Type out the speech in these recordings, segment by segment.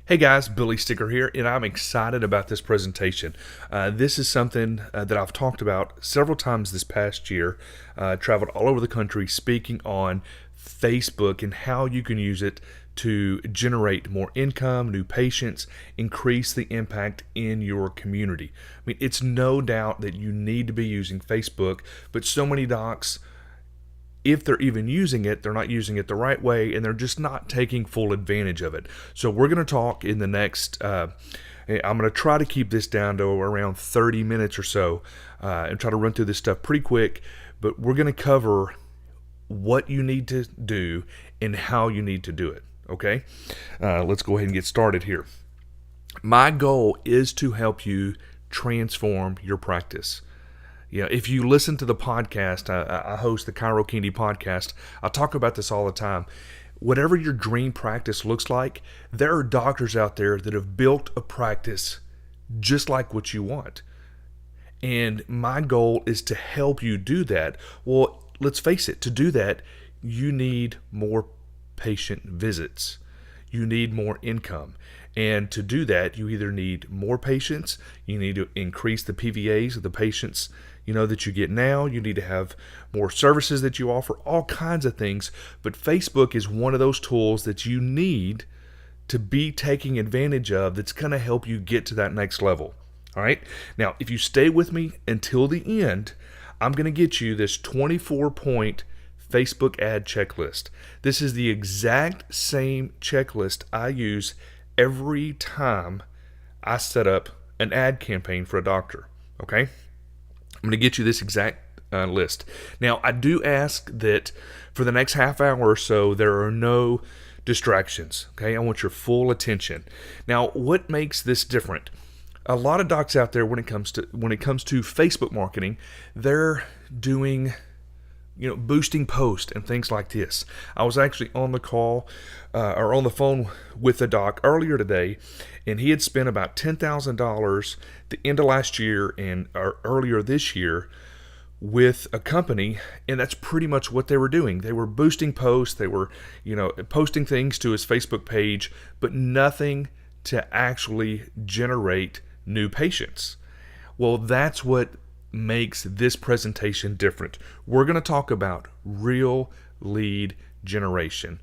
Hey guys, Billy Sticker here, and I'm excited about this presentation. This is something that I've talked about several times this past year. Traveled all over the country speaking on Facebook and how you can use it to generate more income, new patients, increase the impact in your community. I mean, it's no doubt that you need to be using Facebook, but so many docs, if they're even using it, they're not using it the right way, and they're just not taking full advantage of it. So we're going to talk in the next, I'm going to try to keep this down to around 30 minutes or so, and try to run through this stuff pretty quick, but we're going to cover what you need to do and how you need to do it, okay? Let's go ahead and get started here. My goal is to help you transform your practice. Yeah, if you listen to the podcast, I host the Chiro Candy podcast. I talk about this all the time. Whatever your dream practice looks like, there are doctors out there that have built a practice just like what you want. And my goal is to help you do that. Well, let's face it, to do that, you need more patient visits. You need more income. And to do that, you either need more patients, you need to increase the PVAs of the patients that you get now. You need to have more services that you offer, all kinds of things. But Facebook is one of those tools that you need to be taking advantage of that's going to help you get to that next level. All right. Now, if you stay with me until the end, I'm going to get you this 24-point Facebook ad checklist. This is the exact same checklist I use every time I set up an ad campaign for a doctor. Okay. I'm going to get you this exact list. Now, I do ask that for the next half hour or so, there are no distractions. Okay, I want your full attention. Now, what makes this different? A lot of docs out there, when it comes to Facebook marketing, they're doing boosting posts and things like this. I was actually on the call or on the phone with a doc earlier today, and he had spent about $10,000 the end of last year and earlier this year with a company, and that's pretty much what they were doing. They were boosting posts, they were posting things to his Facebook page, but nothing to actually generate new patients. Well, that's what makes this presentation different. We're going to talk about real lead generation,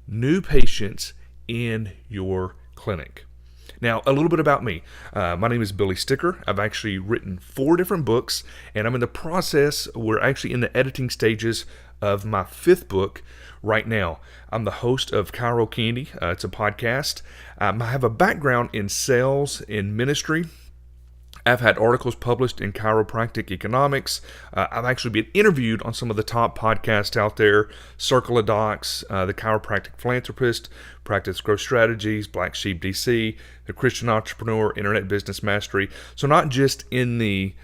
new patients in your clinic. Now, a little bit about me. My name is Billy Sticker. I've actually written 4 different books, and I'm in the process, we're actually in the editing stages of my 5th book right now. I'm the host of Chiro Candy. It's a podcast. I have a background in sales and ministry. I've had articles published in chiropractic economics. I've actually been interviewed on some of the top podcasts out there: Circle of Docs, The Chiropractic Philanthropist, Practice Growth Strategies, Black Sheep DC, The Christian Entrepreneur, Internet Business Mastery. So not just in the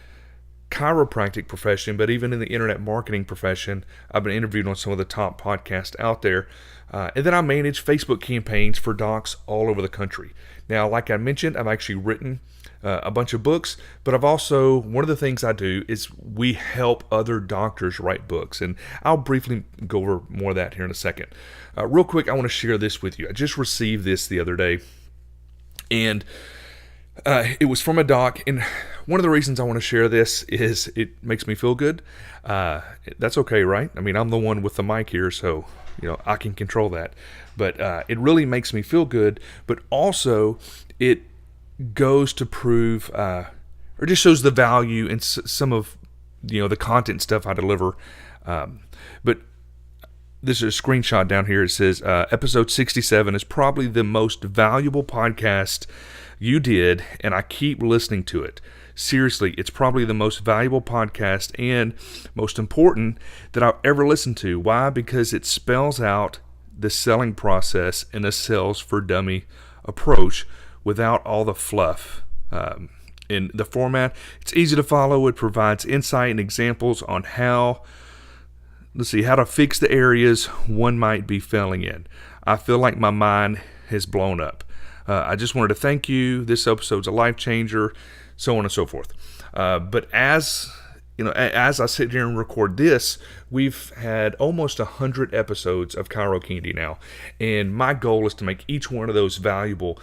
chiropractic profession, but even in the internet marketing profession, I've been interviewed on some of the top podcasts out there. And then I manage Facebook campaigns for docs all over the country. Now, like I mentioned, I've actually written a bunch of books, but I've also, one of the things I do is we help other doctors write books, and I'll briefly go over more of that here in a second. Real quick, I want to share this with you. I just received this the other day, and it was from a doc, and one of the reasons I want to share this is it makes me feel good. That's okay, right? I mean, I'm the one with the mic here, so I can control that. But it really makes me feel good, but also it goes to prove or just shows the value in some of the content stuff I deliver. But this is a screenshot down here. It says episode 67 is probably the most valuable podcast you did, and I keep listening to it. Seriously, it's probably the most valuable podcast and most important that I've ever listened to. Why? Because it spells out the selling process in a sales for dummy approach without all the fluff. In the format, it's easy to follow. It provides insight and examples on how to fix the areas one might be failing in. I feel like my mind has blown up. I just wanted to thank you. This episode's a life changer, so on and so forth. But as I sit here and record this, we've had almost 100 episodes of Chiro Candy now, and my goal is to make each one of those valuable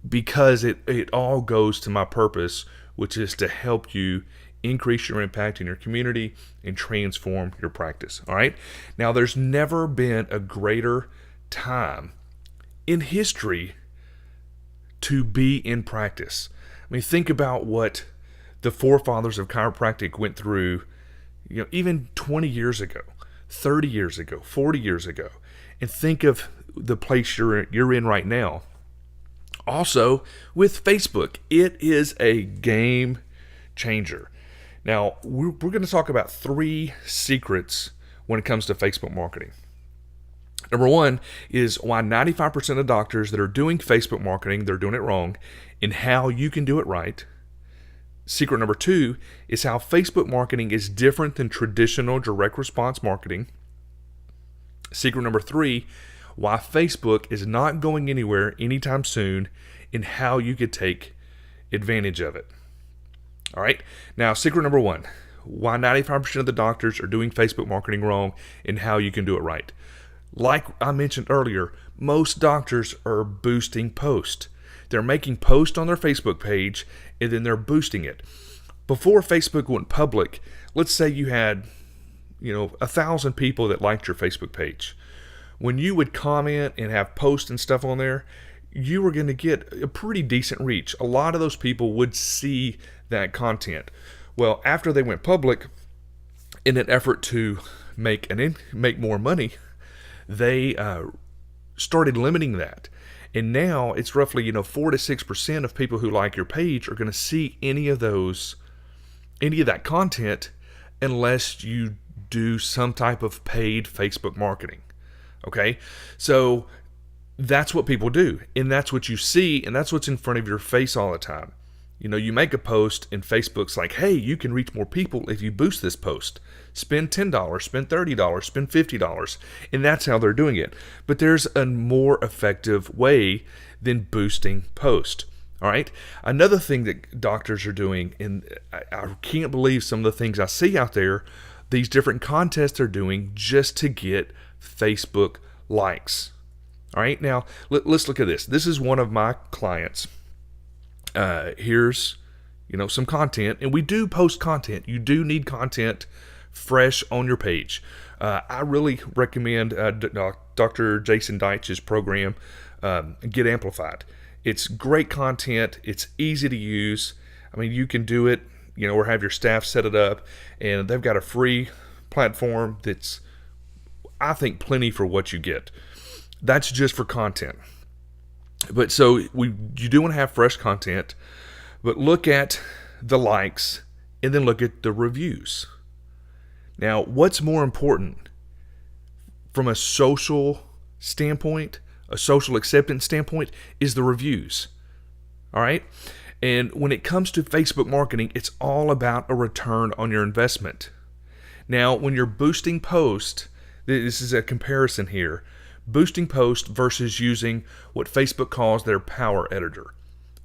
because it all goes to my purpose, which is to help you increase your impact in your community and transform your practice. All right. Now, there's never been a greater time in history to be in practice. I mean, think about what the forefathers of chiropractic went through, even 20 years ago, 30 years ago, 40 years ago, and think of the place you're in right now. Also, with Facebook, it is a game changer. Now, we're going to talk about 3 secrets when it comes to Facebook marketing. Number 1 is why 95% of doctors that are doing Facebook marketing, they're doing it wrong, and how you can do it right. Secret number 2 is how Facebook marketing is different than traditional direct response marketing. Secret number 3, why Facebook is not going anywhere anytime soon, and how you could take advantage of it. All right. Now, secret number 1, why 95% of the doctors are doing Facebook marketing wrong and how you can do it right. Like I mentioned earlier, most doctors are boosting posts. They're making posts on their Facebook page and then they're boosting it. Before Facebook went public, let's say you had, 1,000 people that liked your Facebook page. When you would comment and have posts and stuff on there, you were going to get a pretty decent reach. A lot of those people would see that content. Well, after they went public, in an effort to make more money, they started limiting that. And now it's roughly 4 to 6% of people who like your page are going to see any of that content unless you do some type of paid Facebook marketing. Okay, so that's what people do, and that's what you see, and that's what's in front of your face all the time. You make a post, and Facebook's like, hey, you can reach more people if you boost this post. Spend $10, spend $30, spend $50, and that's how they're doing it. But there's a more effective way than boosting post. All right. Another thing that doctors are doing, and I can't believe some of the things I see out there, these different contests they're doing just to get Facebook likes. All right, now let's look at this. This is one of my clients. Here's, some content, and we do post content. You do need content fresh on your page. I really recommend Dr. Jason Deitch's program, Get Amplified. It's great content. It's easy to use. I mean, you can do it, or have your staff set it up, and they've got a free platform that's, I think, plenty for what you get. That's just for content. But so you do want to have fresh content, but look at the likes and then look at the reviews. Now, what's more important from a social standpoint, a social acceptance standpoint, is the reviews. All right? And when it comes to Facebook marketing, it's all about a return on your investment. Now, when you're boosting posts, this is a comparison here. Boosting posts versus using what Facebook calls their power editor.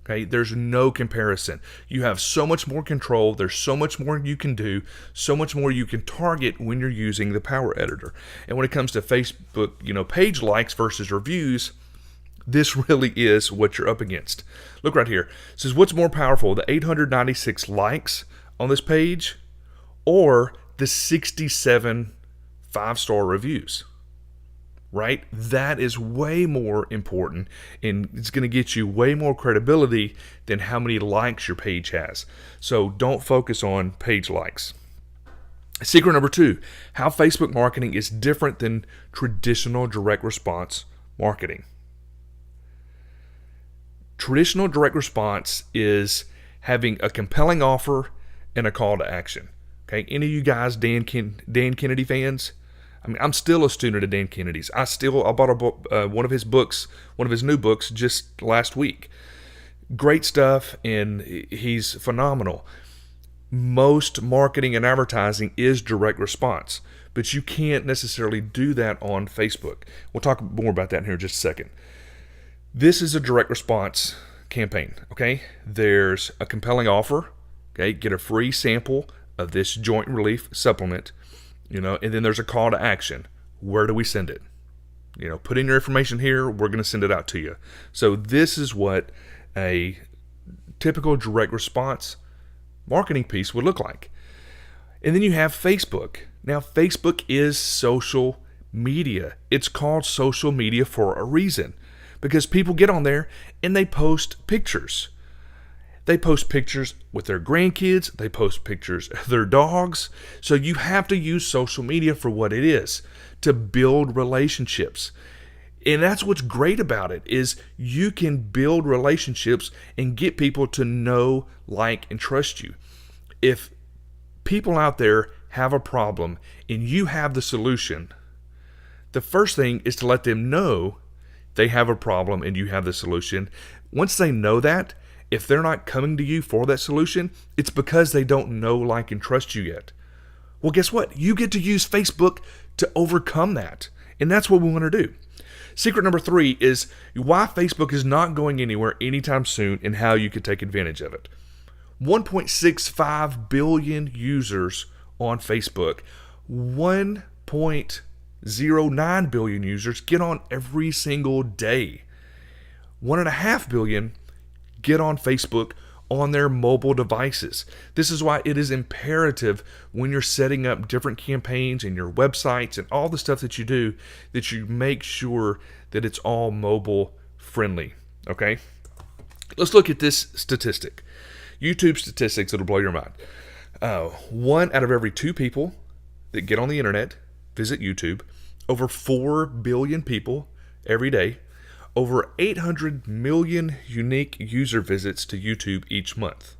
Okay, there's no comparison. You have so much more control. There's so much more you can do, so much more you can target when you're using the power editor. And when it comes to Facebook, page likes versus reviews, this really is what you're up against. Look right here. It says, what's more powerful, the 896 likes on this page or the 67 5-star reviews? Right? That is way more important, and it's going to get you way more credibility than how many likes your page has. So don't focus on page likes. Secret number 2, how Facebook marketing is different than traditional direct response marketing. Traditional direct response is having a compelling offer and a call to action. Okay, any of you guys Dan Kennedy fans? I mean, I'm still a student of Dan Kennedy's. I bought a book, one of his books, one of his new books, just last week. Great stuff, and he's phenomenal. Most marketing and advertising is direct response, but you can't necessarily do that on Facebook. We'll talk more about that in here in just a second. This is a direct response campaign, okay? There's a compelling offer, okay? Get a free sample of this joint relief supplement. And then there's a call to action. Where do we send it? Put in your information here. We're going to send it out to you. So this is what a typical direct response marketing piece would look like. And then you have Facebook. Now, Facebook is social media. It's called social media for a reason, because people get on there and they post pictures. They post pictures with their grandkids. They post pictures of their dogs. So you have to use social media for what it is, to build relationships. And that's what's great about it, is you can build relationships and get people to know, like, and trust you. If people out there have a problem and you have the solution, the first thing is to let them know they have a problem and you have the solution. Once they know that, if they're not coming to you for that solution, it's because they don't know, like, and trust you yet. Well, guess what? You get to use Facebook to overcome that. And that's what we want to do. Secret number 3 is why Facebook is not going anywhere anytime soon and how you could take advantage of it. 1.65 billion users on Facebook. 1.09 billion users get on every single day. 1.5 billion get on Facebook on their mobile devices. This is why it is imperative when you're setting up different campaigns and your websites and all the stuff that you do, that you make sure that it's all mobile friendly. Okay? Let's look at this statistic. YouTube statistics that'll blow your mind. 1 out of every 2 people that get on the internet visit YouTube. Over 4 billion people every day. Over 800 million unique user visits to YouTube each month.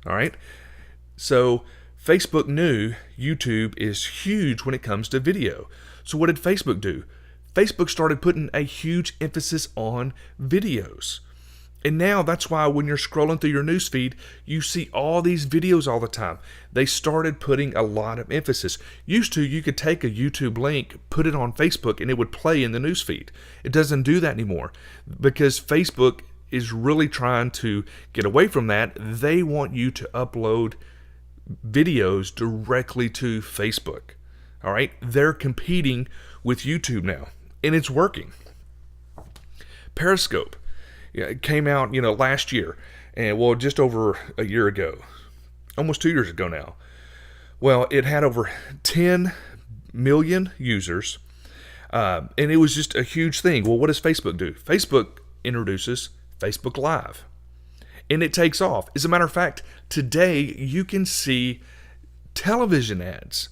All right? So Facebook knew YouTube is huge when it comes to video. So what did Facebook do? Facebook started putting a huge emphasis on videos. And now that's why when you're scrolling through your newsfeed, you see all these videos all the time. They started putting a lot of emphasis. Used to, you could take a YouTube link, put it on Facebook, and it would play in the newsfeed. It doesn't do that anymore because Facebook is really trying to get away from that. They want you to upload videos directly to Facebook. All right? They're competing with YouTube now, and it's working. Periscope. Yeah, it came out, last year, and just over a year ago, almost 2 years ago now. Well, it had over 10 million users, and it was just a huge thing. Well, what does Facebook do? Facebook introduces Facebook Live, and it takes off. As a matter of fact, today you can see television ads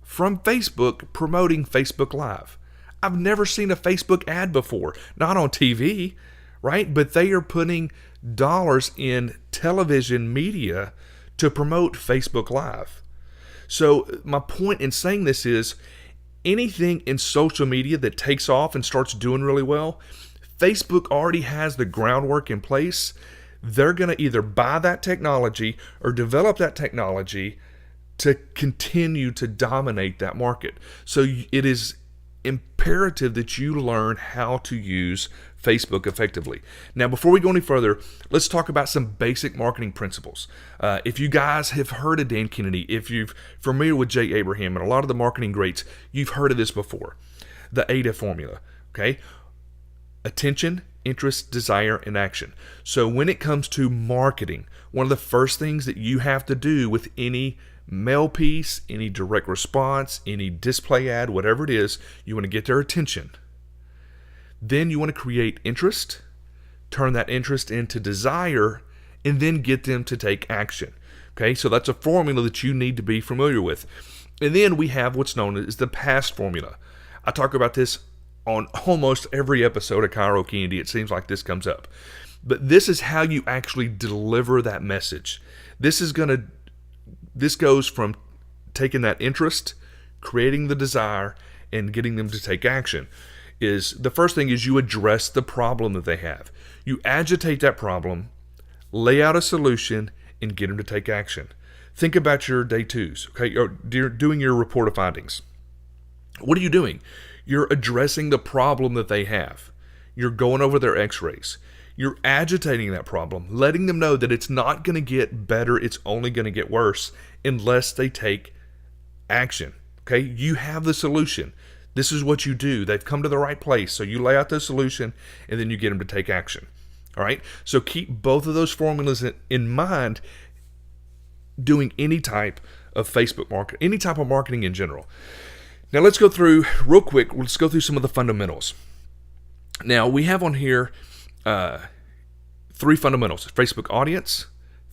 from Facebook promoting Facebook Live. I've never seen a Facebook ad before, not on TV. Right? But they are putting dollars in television media to promote Facebook Live. So my point in saying this is anything in social media that takes off and starts doing really well, Facebook already has the groundwork in place. They're going to either buy that technology or develop that technology to continue to dominate that market. So it is imperative that you learn how to use Facebook effectively. Now, before we go any further, let's talk about some basic marketing principles. If you guys have heard of Dan Kennedy, if you're familiar with Jay Abraham and a lot of the marketing greats, you've heard of this before. The AIDA formula, okay? Attention, interest, desire, and action. So when it comes to marketing, one of the first things that you have to do with any mail piece, any direct response, any display ad, whatever it is, you want to get their attention. Then you want to create interest, turn that interest into desire, and then get them to take action. Okay, so that's a formula that you need to be familiar with. And then we have what's known as the PAST formula. I talk about this on almost every episode of Chiro Kennedy. It seems like this comes up. But this is how you actually deliver that message. This goes from taking that interest, creating the desire, and getting them to take action. Is the first thing is you address the problem that they have. You agitate that problem, lay out a solution, and get them to take action. Think about your day twos, okay? Or doing your report of findings. What are you doing? You're addressing the problem that they have. You're going over their x-rays. You're agitating that problem, letting them know that it's not going to get better, it's only going to get worse unless they take action. Okay? You have the solution. This is what you do. They've come to the right place. So you lay out the solution and then you get them to take action. All right. So keep both of those formulas in mind doing any type of Facebook marketing, any type of marketing in general. Now let's go through real quick. Let's go through some of the fundamentals. Now we have on here three fundamentals: Facebook audience,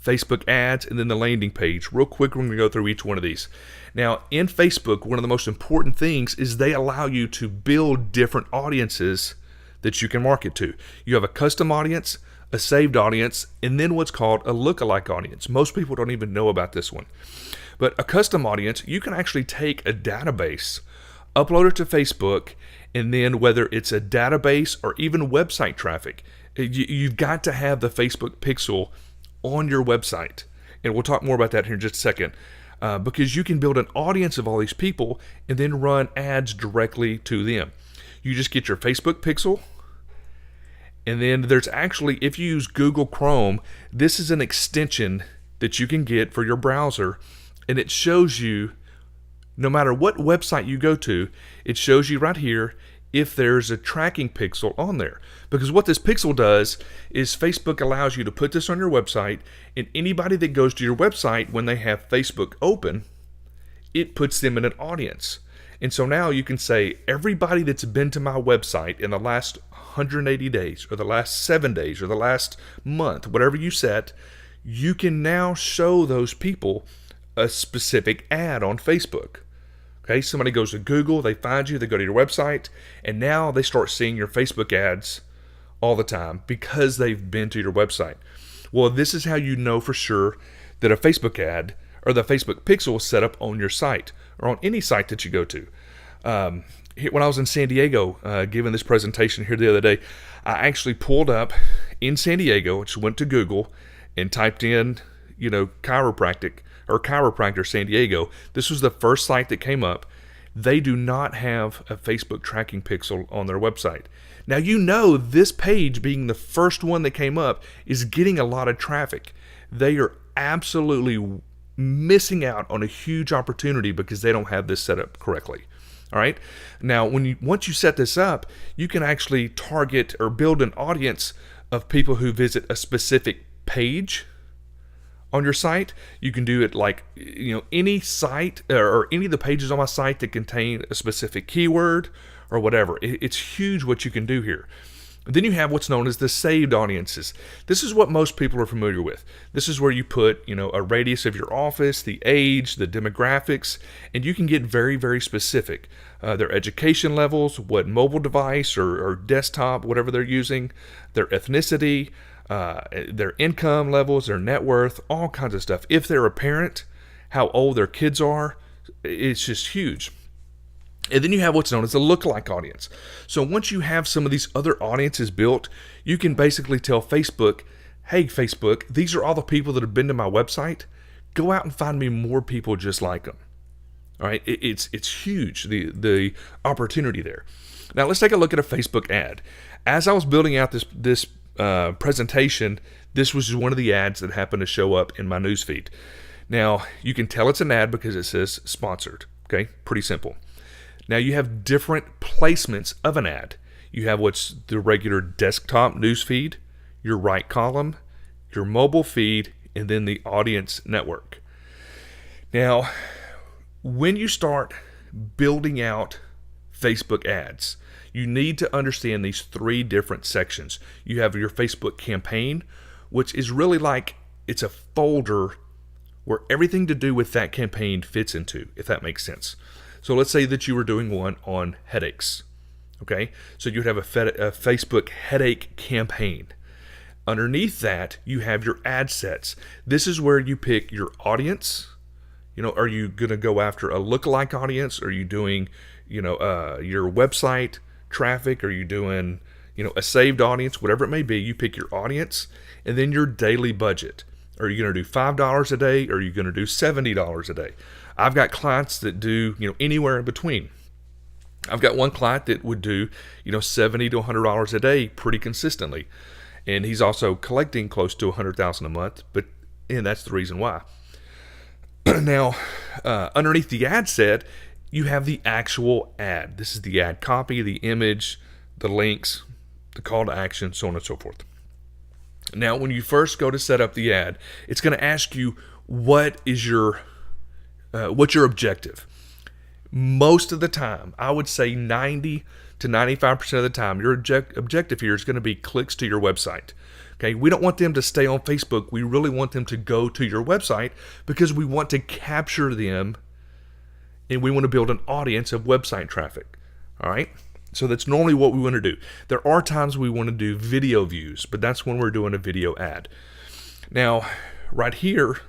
Facebook ads, and then the landing page. Real quick, we're going to go through each one of these. Now, in Facebook, one of the most important things is they allow you to build different audiences that you can market to. You have a custom audience, a saved audience, and then what's called a lookalike audience. Most people don't even know about this one. But a custom audience, you can actually take a database, upload it to Facebook, and then whether it's a database or even website traffic, you've got to have the Facebook pixel on your website. And we'll talk more about that here in just a second. Because you can build an audience of all these people and then run ads directly to them. You just get your Facebook pixel, and then there's actually, if you use Google Chrome, this is an extension that you can get for your browser, and it shows you, no matter what website you go to, it shows you right here if there's a tracking pixel on there. Because what this pixel does is Facebook allows you to put this on your website, and anybody that goes to your website when they have Facebook open, it puts them in an audience. And so now you can say, everybody that's been to my website in the last 180 days, or the last 7 days, or the last month, whatever you set, you can now show those people a specific ad on Facebook. Okay, somebody goes to Google, they find you, they go to your website, and now they start seeing your Facebook ads all the time because they've been to your website. Well, this is how you know for sure that a Facebook ad or the Facebook pixel is set up on your site or on any site that you go to. When I was in San Diego giving this presentation here the other day, I actually pulled up in San Diego, just went to Google and typed in, Chiropractor San Diego. This was the first site that came up. They do not have a Facebook tracking pixel on their website. Now, this page being the first one that came up is getting a lot of traffic. They are absolutely missing out on a huge opportunity because they don't have this set up correctly. All right. Now, once you set this up, you can actually target or build an audience of people who visit a specific page on your site. You can do it like, any site or any of the pages on my site that contain a specific keyword or whatever. It's huge what you can do here. Then you have what's known as the saved audiences. This is what most people are familiar with. This is where you put, a radius of your office, the age, the demographics, and you can get very, very specific. Their education levels, what mobile device or desktop, whatever they're using, their ethnicity, their income levels, their net worth, all kinds of stuff. If they're a parent, how old their kids are, it's just huge. And then you have what's known as a lookalike audience. So once you have some of these other audiences built, you can basically tell Facebook, hey, Facebook, these are all the people that have been to my website. Go out and find me more people just like them. All right, it's huge, the opportunity there. Now let's take a look at a Facebook ad. As I was building out this presentation, this was one of the ads that happened to show up in my newsfeed. Now you can tell it's an ad because it says sponsored. Okay, pretty simple. Now you have different placements of an ad. You have what's the regular desktop newsfeed, your right column, your mobile feed, and then the audience network. Now, when you start building out Facebook ads, you need to understand these three different sections. You have your Facebook campaign, which is really like it's a folder where everything to do with that campaign fits into, if that makes sense. So let's say that you were doing one on headaches. Okay, so you'd have a Facebook headache campaign. Underneath that, you have your ad sets. This is where you pick your audience. Are you going to go after a lookalike audience? Are you doing, your website traffic? Are you doing, a saved audience? Whatever it may be, you pick your audience and then your daily budget. Are you going to do $5 a day? Or are you going to do $70 a day? I've got clients that do, anywhere in between. I've got one client that would do, $70 to $100 a day pretty consistently. And he's also collecting close to $100,000 a month, and that's the reason why. Now, underneath the ad set, you have the actual ad. This is the ad copy, the image, the links, the call to action, so on and so forth. Now, when you first go to set up the ad, it's going to ask you what's your objective. Most of the time, I would say 90 to 95% of the time, your objective here is going to be clicks to your website. Okay, we don't want them to stay on Facebook. We really want them to go to your website because we want to capture them and we want to build an audience of website traffic. All right, so that's normally what we want to do. There are times we want to do video views, but that's when we're doing a video ad. Now, right here,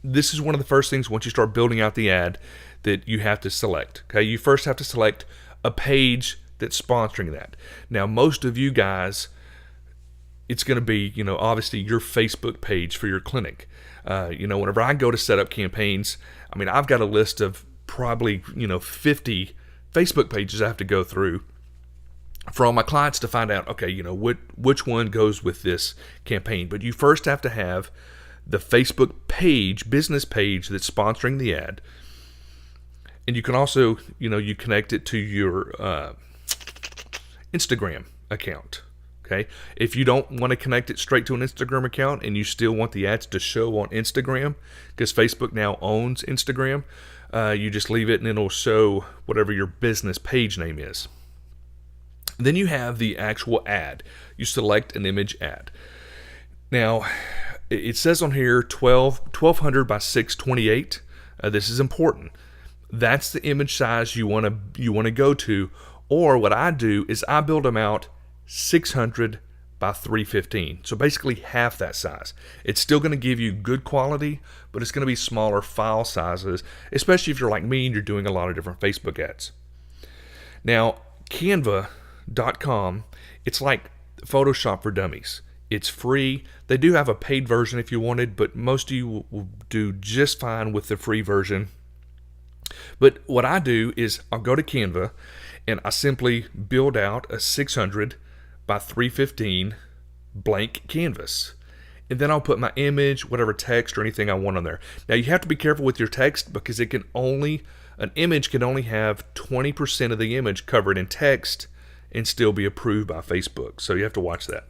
this is one of the first things once you start building out the ad that you have to select. Okay, you first have to select a page that's sponsoring that. Now, most of you guys, it's going to be, obviously your Facebook page for your clinic. Whenever I go to set up campaigns, I've got a list of probably, 50 Facebook pages I have to go through for all my clients to find out, okay, which one goes with this campaign. But you first have to have the Facebook page, business page that's sponsoring the ad. And you can also, you connect it to your Instagram account. Okay. If you don't want to connect it straight to an Instagram account and you still want the ads to show on Instagram, because Facebook now owns Instagram, you just leave it and it'll show whatever your business page name is. Then you have the actual ad. You select an image ad. Now, it says on here 1200 by 628. This is important. That's the image size you want to go to. Or what I do is I build them out 600 by 315. So basically half that size. It's still going to give you good quality, but it's going to be smaller file sizes, especially if you're like me and you're doing a lot of different Facebook ads. Now, Canva.com, it's like Photoshop for dummies. It's free. They do have a paid version if you wanted, but most of you will do just fine with the free version. But what I do is I'll go to Canva and I simply build out a 600 by 315 blank canvas. And then I'll put my image, whatever text or anything I want on there. Now you have to be careful with your text because an image can only have 20% of the image covered in text and still be approved by Facebook. So you have to watch that.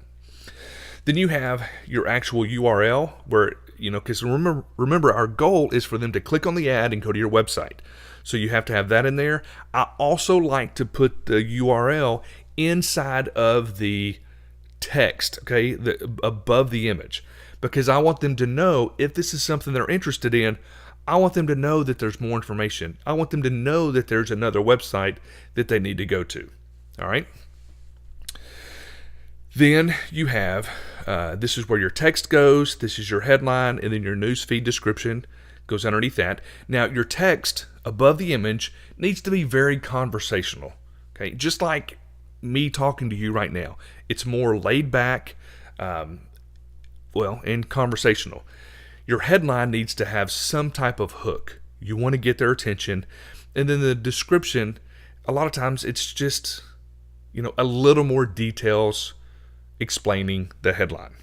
Then you have your actual URL where, because remember our goal is for them to click on the ad and go to your website. So you have to have that in there. I also like to put the URL inside of the text, okay, above the image, because I want them to know if this is something they're interested in. I want them to know that there's more information. I want them to know that there's another website that they need to go to. All right. Then you have, this is where your text goes. This is your headline, and then your newsfeed description goes underneath that. Now, your text above the image needs to be very conversational. Okay, just like me talking to you right now. It's more laid back, and conversational. Your headline needs to have some type of hook. You want to get their attention. And then the description, a lot of times it's just, a little more details explaining the headline.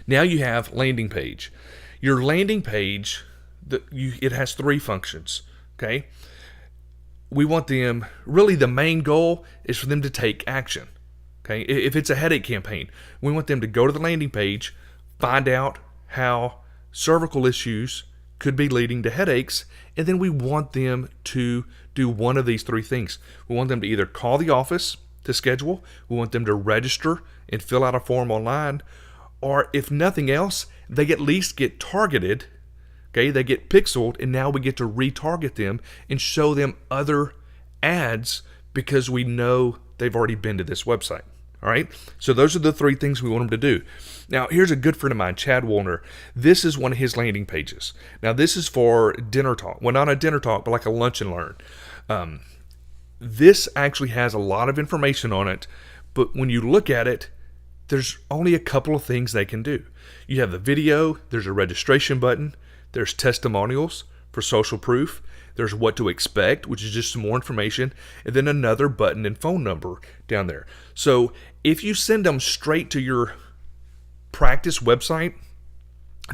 Now you have landing page. Your landing page, it has three functions, okay? We want them, really the main goal is for them to take action, okay? If it's a headache campaign, we want them to go to the landing page, find out how cervical issues could be leading to headaches, and then we want them to do one of these three things. We want them to either call the office to schedule, we want them to register and fill out a form online, or if nothing else, they at least get targeted, okay? They get pixeled, and now we get to retarget them and show them other ads because we know they've already been to this website. All right, so those are the three things we want them to do. Now, here's a good friend of mine, Chad Woolner. This is one of his landing pages. Now, this is for dinner talk. Well, not a dinner talk, but like a lunch and learn. This actually has a lot of information on it, but when you look at it, there's only a couple of things they can do. You have the video, there's a registration button, there's testimonials for social proof, there's what to expect, which is just some more information, and then another button and phone number down there. So if you send them straight to your practice website,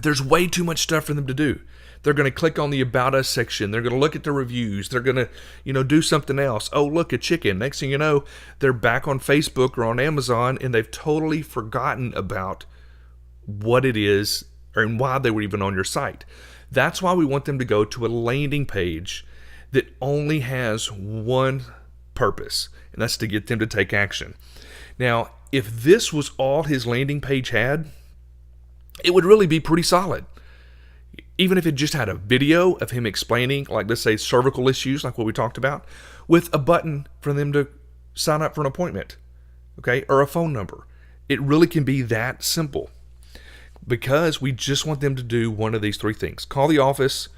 there's way too much stuff for them to do. They're going to click on the About Us section. They're going to look at the reviews. They're going to, do something else. Oh, look, a chicken. Next thing you know, they're back on Facebook or on Amazon, and they've totally forgotten about what it is and why they were even on your site. That's why we want them to go to a landing page that only has one purpose, and that's to get them to take action. Now, if this was all his landing page had, it would really be pretty solid. Even if it just had a video of him explaining, like let's say cervical issues, like what we talked about, with a button for them to sign up for an appointment, okay, or a phone number. It really can be that simple, because we just want them to do one of these three things: call the office,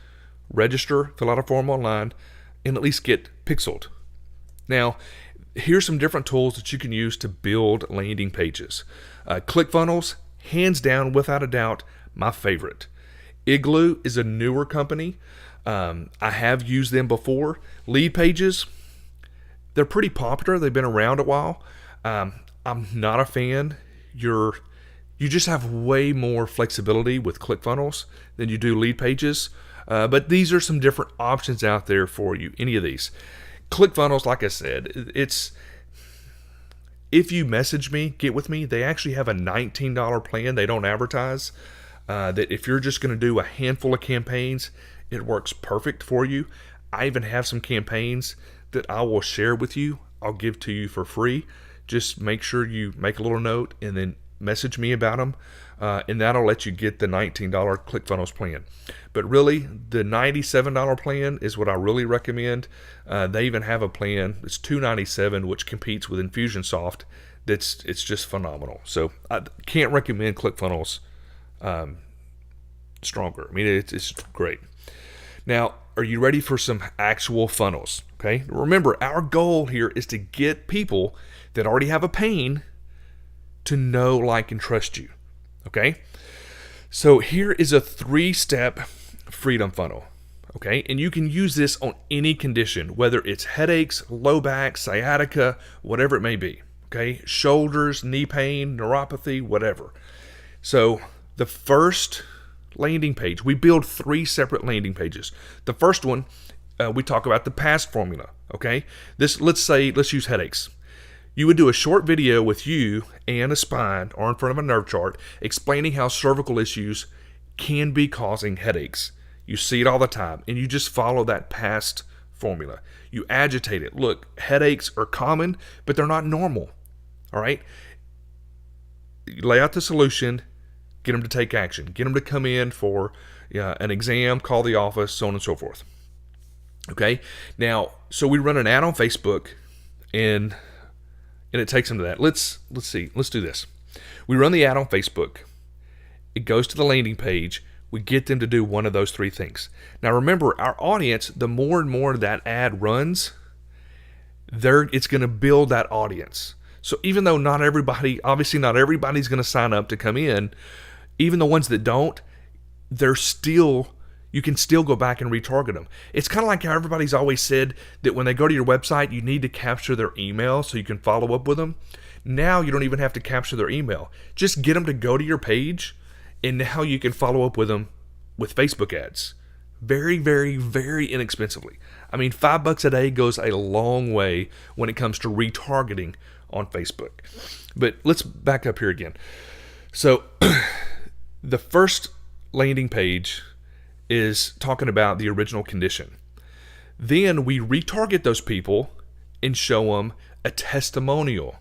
register, fill out a form online, and at least get pixeled. Now, here's some different tools that you can use to build landing pages. ClickFunnels, hands down, without a doubt, my favorite. Igloo is a newer company. I have used them before. Lead Pages, they're pretty popular. They've been around a while. I'm not a fan. You just have way more flexibility with ClickFunnels than you do Lead Pages. But these are some different options out there for you, any of these. ClickFunnels, like I said, it's, if you message me, get with me, they actually have a $19 plan. They don't advertise. That if you're just going to do a handful of campaigns, it works perfect for you. I even have some campaigns that I will share with you. I'll give to you for free. Just make sure you make a little note and then message me about them, and that'll let you get the $19 ClickFunnels plan. But really, the $97 plan is what I really recommend. They even have a plan, it's $297, which competes with Infusionsoft. It's just phenomenal. So I can't recommend ClickFunnels stronger. I mean, it's great. Now, are you ready for some actual funnels? Okay. Remember, our goal here is to get people that already have a pain to know, like, and trust you. Okay. So here is a 3-step freedom funnel. Okay. And you can use this on any condition, whether it's headaches, low back, sciatica, whatever it may be. Okay. Shoulders, knee pain, neuropathy, whatever. So the first landing page, we build 3 separate landing pages. The first one, we talk about the past formula. Okay. Let's use headaches. You would do a short video with you and a spine or in front of a nerve chart explaining how cervical issues can be causing headaches. You see it all the time, and you just follow that past formula. You agitate it. Look, headaches are common, but they're not normal. All right? You lay out the solution, get them to take action, get them to come in for an exam, call the office, so on and so forth. Okay? Now, so we run an ad on Facebook, and it takes them to that. Let's see. Let's do this. We run the ad on Facebook. It goes to the landing page. We get them to do one of those 3 things. Now remember, our audience, the more and more that ad runs, it's going to build that audience. So even though obviously not everybody's going to sign up to come in, even the ones that don't, you can still go back and retarget them. It's kind of like how everybody's always said that when they go to your website, you need to capture their email so you can follow up with them. Now you don't even have to capture their email. Just get them to go to your page, and now you can follow up with them with Facebook ads. Very, very, very inexpensively. I mean, $5 a day goes a long way when it comes to retargeting on Facebook. But let's back up here again. So the first landing page is talking about the original condition. Then we retarget those people and show them a testimonial.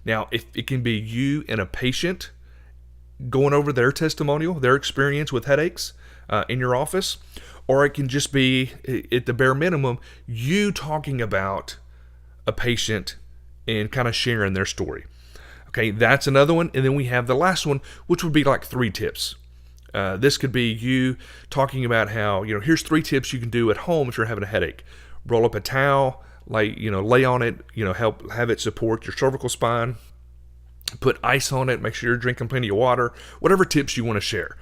Now, if it can be you and a patient going over their testimonial, their experience with headaches in your office, or it can just be, at the bare minimum, you talking about a patient and kind of sharing their story. Okay, that's another one. And then we have the last one, which would be like 3 tips. This could be you talking about how, here's 3 tips you can do at home if you're having a headache. Roll up a towel, lay on it, help have it support your cervical spine. Put ice on it, make sure you're drinking plenty of water, whatever tips you want to share.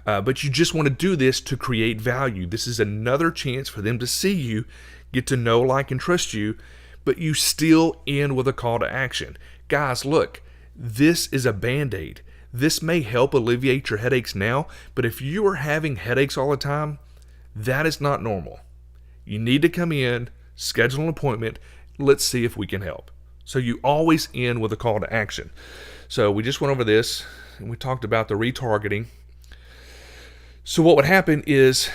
But you just want to do this to create value. This is another chance for them to see you, get to know, like, and trust you, but you still end with a call to action. Guys, look, this is a Band-Aid. This may help alleviate your headaches now, but if you are having headaches all the time, That is not normal. You need to come in, schedule an appointment. Let's see if we can help. So you always end with a call to action. So we just went over this and we talked about the retargeting. So what would happen is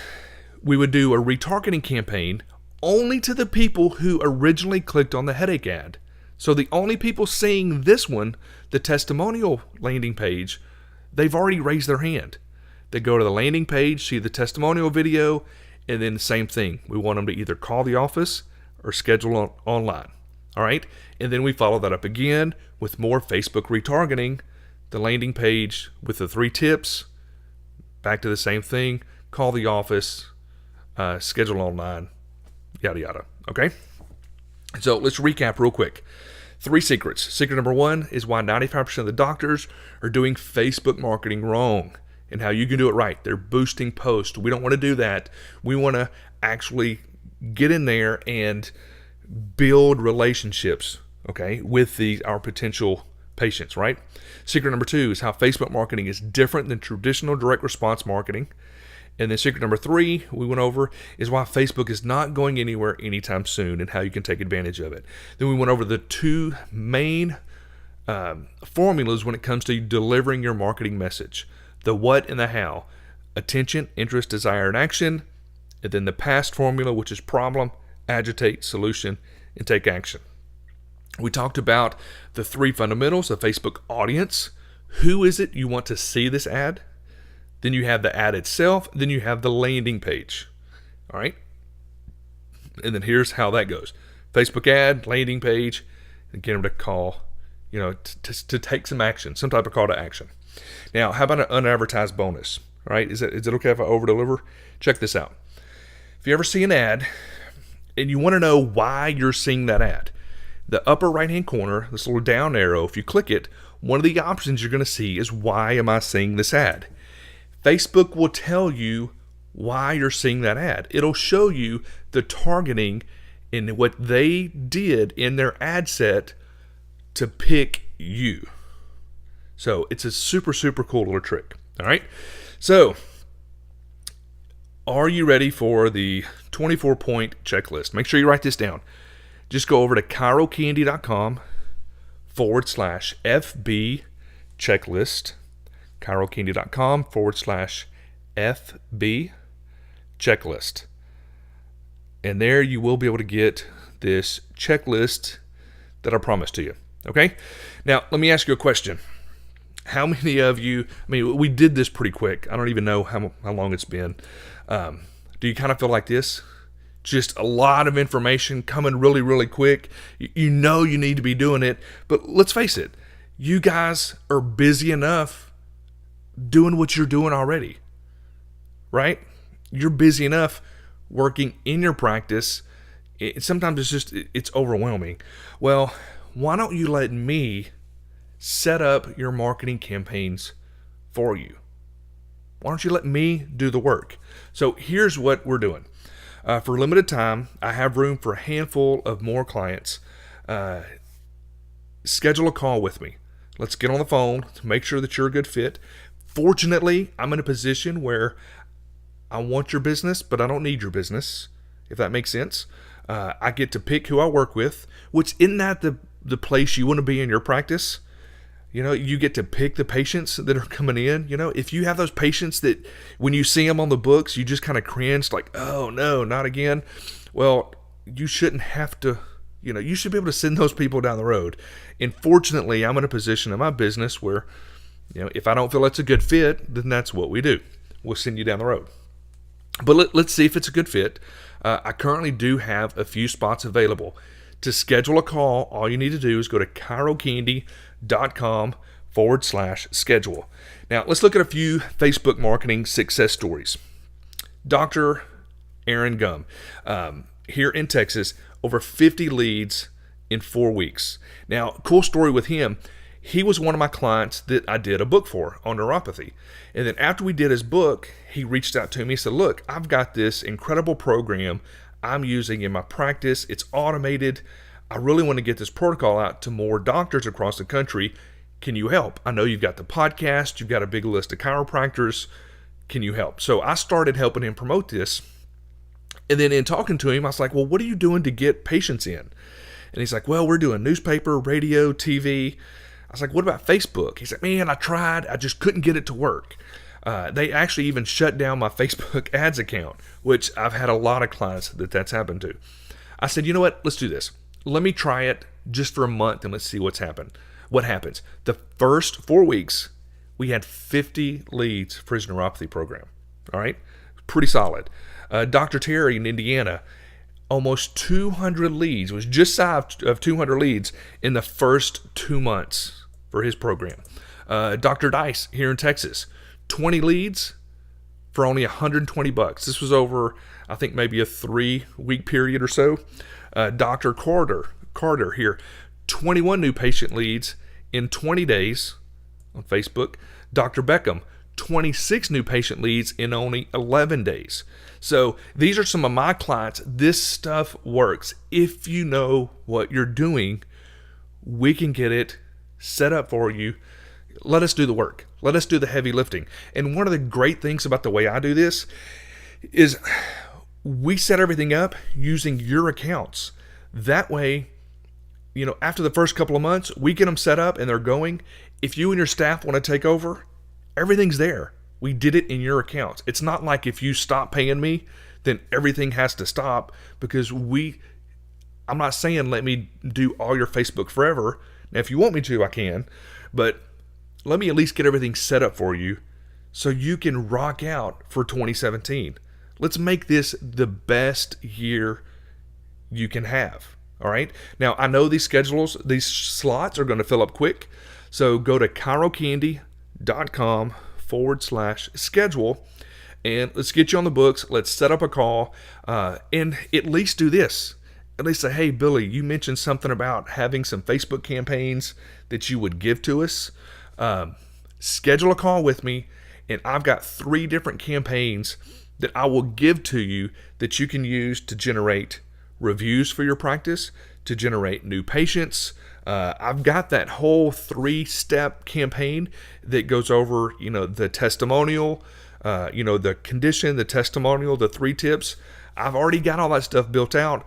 we would do a retargeting campaign only to the people who originally clicked on the headache ad. So the only people seeing this one, the testimonial landing page, they've already raised their hand. They go to the landing page, see the testimonial video, and then the same thing. We want them to either call the office or schedule online. All right? And then we follow that up again with more Facebook retargeting, the landing page with the 3 tips, back to the same thing, call the office, schedule online, yada, yada. Okay? So let's recap real quick. 3 secrets. Secret number 1 is why 95% of the doctors are doing Facebook marketing wrong and how you can do it right. They're boosting posts. We don't want to do that. We want to actually get in there and build relationships, okay, with our potential patients, right? Secret number 2 is how Facebook marketing is different than traditional direct response marketing. And then secret number 3 we went over is why Facebook is not going anywhere anytime soon and how you can take advantage of it. Then we went over the 2 main formulas when it comes to delivering your marketing message. The what and the how. Attention, interest, desire, and action. And then the past formula, which is problem, agitate, solution, and take action. We talked about the 3 fundamentals of Facebook audience. Who is it you want to see this ad? Then you have the ad itself. Then you have the landing page. All right? And then here's how that goes. Facebook ad, landing page, and get them to call, to take some action, some type of call to action. Now, how about an unadvertised bonus? All right? Is it okay if I over-deliver? Check this out. If you ever see an ad and you want to know why you're seeing that ad, the upper right-hand corner, this little down arrow, if you click it, one of the options you're going to see is why am I seeing this ad? Facebook will tell you why you're seeing that ad. It'll show you the targeting and what they did in their ad set to pick you. So it's a super, super cool little trick. All right. So are you ready for the 24-point checklist? Make sure you write this down. Just go over to chirocandy.com/FB checklist. chirocandy.com/FB checklist. And there you will be able to get this checklist that I promised to you. Okay? Now, let me ask you a question. How many of you, we did this pretty quick. I don't even know how long it's been. Do you kind of feel like this? Just a lot of information coming really, really quick. You know you need to be doing it. But let's face it, you guys are busy enough doing what you're doing already, right? You're busy enough working in your practice. Sometimes it's overwhelming. Well, why don't you let me set up your marketing campaigns for you? Why don't you let me do the work? So here's what we're doing. For a limited time, I have room for a handful of more clients. Schedule a call with me. Let's get on the phone to make sure that you're a good fit. Fortunately, I'm in a position where I want your business, but I don't need your business, if that makes sense. I get to pick who I work with, which isn't that the place you want to be in your practice? You get to pick the patients that are coming in. If you have those patients that when you see them on the books, you just kind of cringe like, oh no, not again. Well, you shouldn't have to, you should be able to send those people down the road. And fortunately, I'm in a position in my business where, if I don't feel it's a good fit, then that's what we do. We'll send you down the road. But let's see if it's a good fit. I currently do have a few spots available. To schedule a call, all you need to do is go to chirocandy.com/schedule. Now, let's look at a few Facebook marketing success stories. Dr. Aaron Gum, here in Texas, over 50 leads in 4 weeks. Now, cool story with him. He was one of my clients that I did a book for on neuropathy. And then after we did his book, he reached out to me. He said, look, I've got this incredible program I'm using in my practice. It's automated. I really want to get this protocol out to more doctors across the country. Can you help? I know you've got the podcast. You've got a big list of chiropractors. Can you help? So I started helping him promote this. And then in talking to him, I was like, well, what are you doing to get patients in? And he's like, well, we're doing newspaper, radio, TV. I was like, what about Facebook? He's like, man, I tried. I just couldn't get it to work. They actually even shut down my Facebook ads account, which I've had a lot of clients that's happened to. I said, you know what? Let's do this. Let me try it just for a month and let's see what happens. The first 4 weeks, we had 50 leads for his neuropathy program. All right? Pretty solid. Dr. Terry in Indiana, almost 200 leads, was just shy of 200 leads in the first 2 months for his program. Dr. Dice here in Texas, 20 leads for only $120. This was over, I think, maybe a 3-week period or so. Dr. Carter here, 21 new patient leads in 20 days on Facebook. Dr. Beckham, 26 new patient leads in only 11 days. So these are some of my clients. This stuff works. If you know what you're doing, we can get it set up for you. Let us do the work. Let us do the heavy lifting. And one of the great things about the way I do this is we set everything up using your accounts. That way, after the first couple of months, we get them set up and they're going. If you and your staff want to take over, everything's there. We did it in your accounts. It's not like if you stop paying me, then everything has to stop, because I'm not saying let me do all your Facebook forever. Now, if you want me to, I can, but let me at least get everything set up for you so you can rock out for 2017. Let's make this the best year you can have. All right. Now, I know these slots are going to fill up quick. So go to chirocandy.com/schedule and let's get you on the books. Let's set up a call and at least do this. At least say, hey, Billy, you mentioned something about having some Facebook campaigns that you would give to us. Schedule a call with me, and I've got 3 different campaigns that I will give to you that you can use to generate reviews for your practice, to generate new patients. I've got that whole 3-step campaign that goes over, the testimonial, the condition, the testimonial, the 3 tips. I've already got all that stuff built out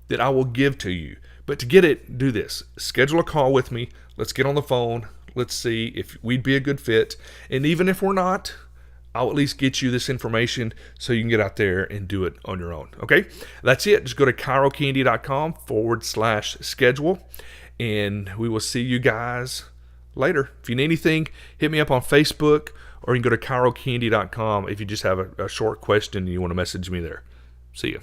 that I will give to you. But to get it, do this. Schedule a call with me. Let's get on the phone. Let's see if we'd be a good fit. And even if we're not, I'll at least get you this information so you can get out there and do it on your own. Okay? That's it. Just go to chirocandy.com/schedule, and we will see you guys later. If you need anything, hit me up on Facebook, or you can go to chirocandy.com if you just have a short question and you want to message me there. See you.